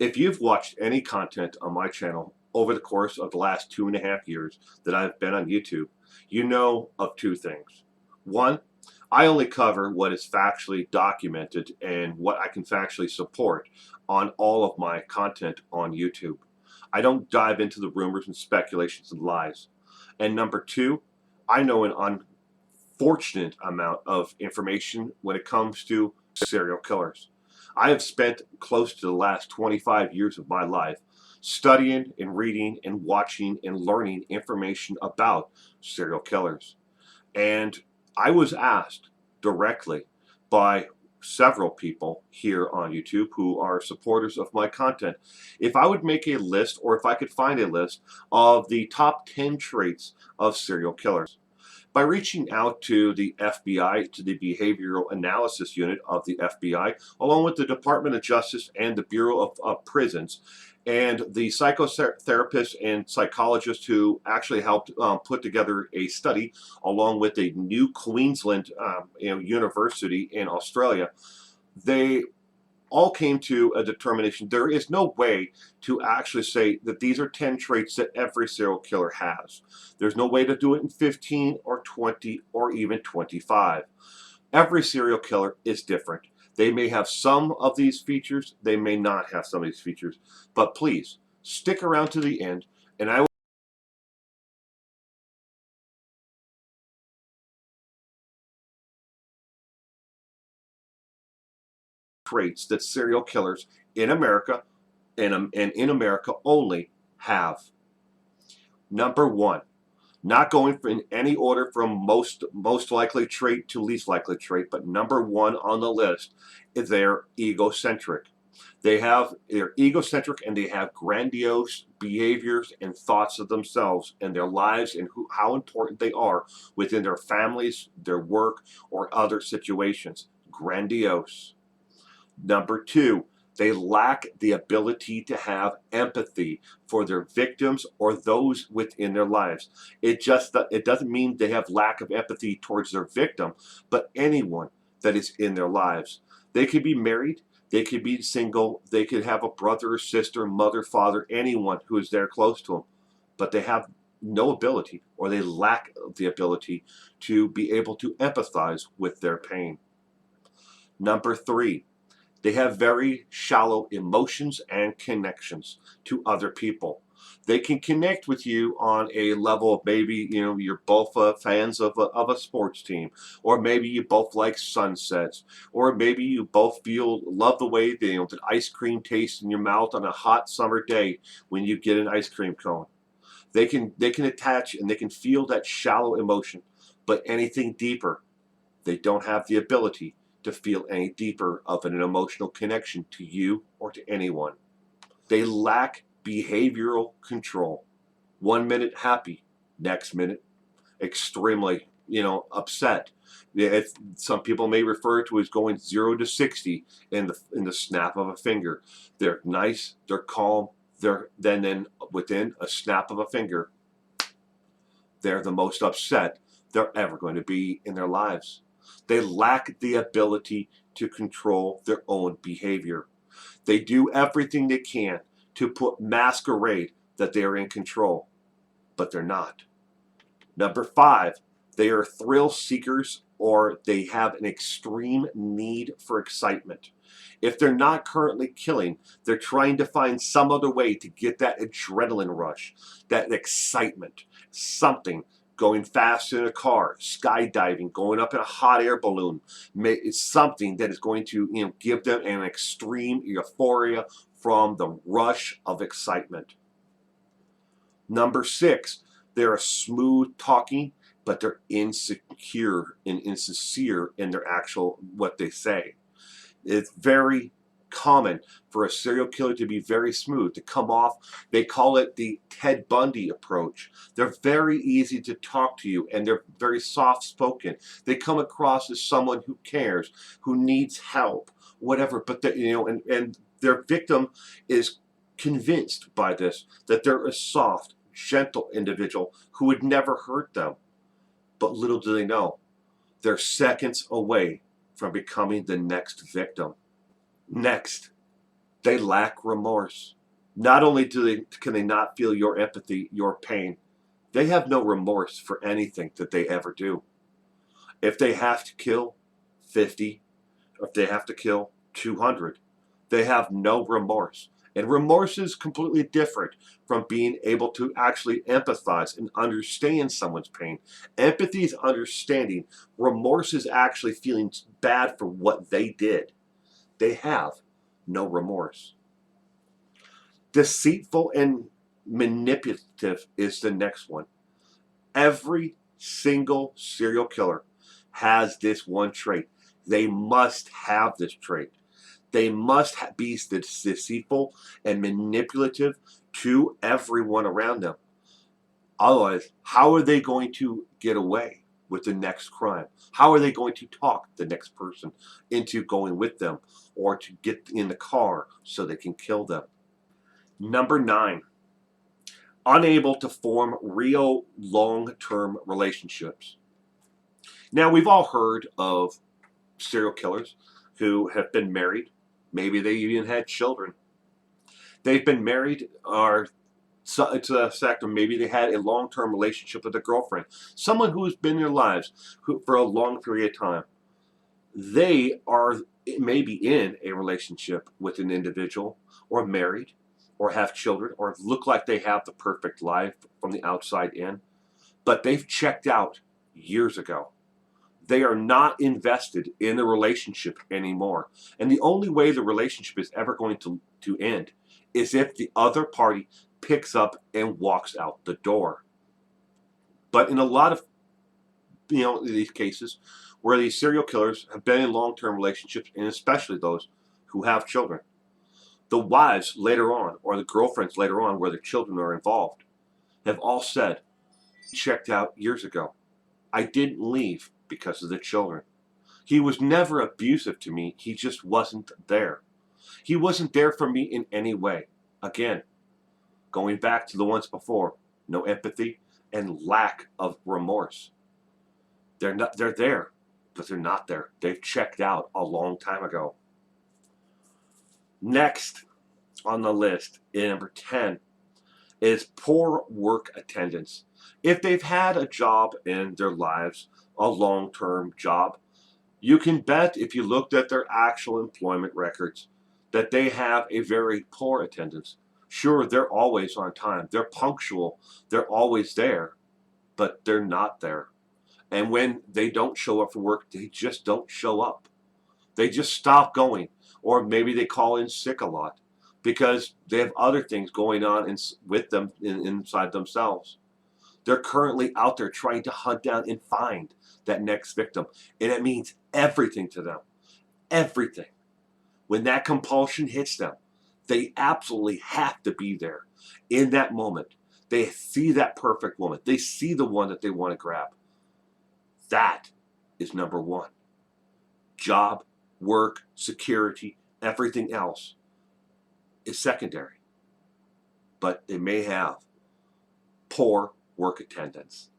If you've watched any content on my channel over the course of the last 2.5 years that I've been on YouTube, you know of two things. One, I only cover what is factually documented and what I can factually support on all of my content on YouTube. I don't dive into the rumors and speculations and lies. And number two, I know an unfortunate amount of information when it comes to serial killers. I have spent close to the last 25 years of my life studying and reading and watching and learning information about serial killers. And I was asked directly by several people here on YouTube who are supporters of my content if I would make a list, or if I could find a list of the top 10 traits of serial killers. By reaching out to the FBI, to the Behavioral Analysis Unit of the FBI, along with the Department of Justice and the Bureau of Prisons, and the psychotherapists and psychologists who actually helped put together a study, along with a New Queensland university in Australia, they all came to a determination. There is no way to actually say that these are 10 traits that every serial killer has. There's no way to do it in 15 or 20 or even 25. Every serial killer is different. They may have some of these features, they may not have some of these features, but please stick around to the end, and I will traits that serial killers in America and in America only have. Number one, not going in any order from most likely trait to least likely trait, but number one on the list is they're egocentric. They're egocentric, and they have grandiose behaviors and thoughts of themselves and their lives and how important they are within their families, their work, or other situations. Grandiose. Number two, they lack the ability to have empathy for their victims or those within their lives. It doesn't mean they have lack of empathy towards their victim, but anyone that is in their lives. They could be married, they could be single, they could have a brother or sister, mother, father, anyone who is there close to them, but they have no ability, or they lack the ability to be able to empathize with their pain. Number three, they have very shallow emotions and connections to other people. They can connect with you on a level of maybe, you're both fans of a sports team, or maybe you both like sunsets, or maybe you both love the way the ice cream tastes in your mouth on a hot summer day when you get an ice cream cone. They can attach and they can feel that shallow emotion, but anything deeper, they don't have the ability to feel any deeper of an emotional connection to you or to anyone. They lack behavioral control. 1 minute happy, next minute extremely, upset. Some people may refer to as going 0 to 60 in the snap of a finger. They're nice, they're calm, then within a snap of a finger, they're the most upset they're ever going to be in their lives. They lack the ability to control their own behavior. They do everything they can to put masquerade that they are in control, but they're not. Number five, they are thrill seekers, or they have an extreme need for excitement. If they're not currently killing, they're trying to find some other way to get that adrenaline rush, that excitement, something. Going fast in a car, skydiving, going up in a hot air balloon. It's something that is going to give them an extreme euphoria from the rush of excitement. Number six, they're smooth talking, but they're insecure and insincere in their actual what they say. It's very common for a serial killer to be very smooth, to come off. They call it the Ted Bundy approach. They're very easy to talk to you, and they're very soft spoken. They come across as someone who cares, who needs help, whatever. But and their victim is convinced by this that they're a soft, gentle individual who would never hurt them. But little do they know, they're seconds away from becoming the next victim. Next, They lack remorse. Not only can they not feel your empathy, your pain, they have no remorse for anything that they ever do. If they have to kill 50, or if they have to kill 200, they have no remorse. And remorse is completely different from being able to actually empathize and understand someone's pain. Empathy is understanding. Remorse is actually feeling bad for what they did. They have no remorse. Deceitful and manipulative is the next one. Every single serial killer has this one trait. They must have this trait. They must be deceitful and manipulative to everyone around them. Otherwise, how are they going to get away with the next crime? How are they going to talk the next person into going with them or to get in the car so they can kill them? Number 9, unable to form real long-term relationships. Now, we've all heard of serial killers who have been married. Maybe they even had children. They've been married, or to the fact, or maybe they had a long-term relationship with a girlfriend, someone who has been in their lives for a long period of time. They are maybe in a relationship with an individual, or married, or have children, or look like they have the perfect life from the outside in, but they've checked out years ago. They are not invested in the relationship anymore. And the only way the relationship is ever going to end is if the other party picks up and walks out the door. But in a lot of these cases where these serial killers have been in long-term relationships, and especially those who have children, the wives later on, or the girlfriends later on where the children are involved, have all said, checked out years ago. I didn't leave because of the children. He was never abusive to me. He just wasn't there. He wasn't there for me in any way. Again, going back to the ones before, no empathy and lack of remorse. They're there, but they're not there. They've checked out a long time ago. Next on the list, number 10, is poor work attendance. If they've had a job in their lives, a long-term job, you can bet if you looked at their actual employment records that they have a very poor attendance. Sure, they're always on time. They're punctual. They're always there, but they're not there. And when they don't show up for work, they just don't show up. They just stop going. Or maybe they call in sick a lot because they have other things going on with them inside themselves. They're currently out there trying to hunt down and find that next victim. And it means everything to them. Everything. When that compulsion hits them, they absolutely have to be there in that moment. They see that perfect woman. They see the one that they want to grab. That is number 1. Job, work, security, everything else is secondary. But they may have poor work attendance.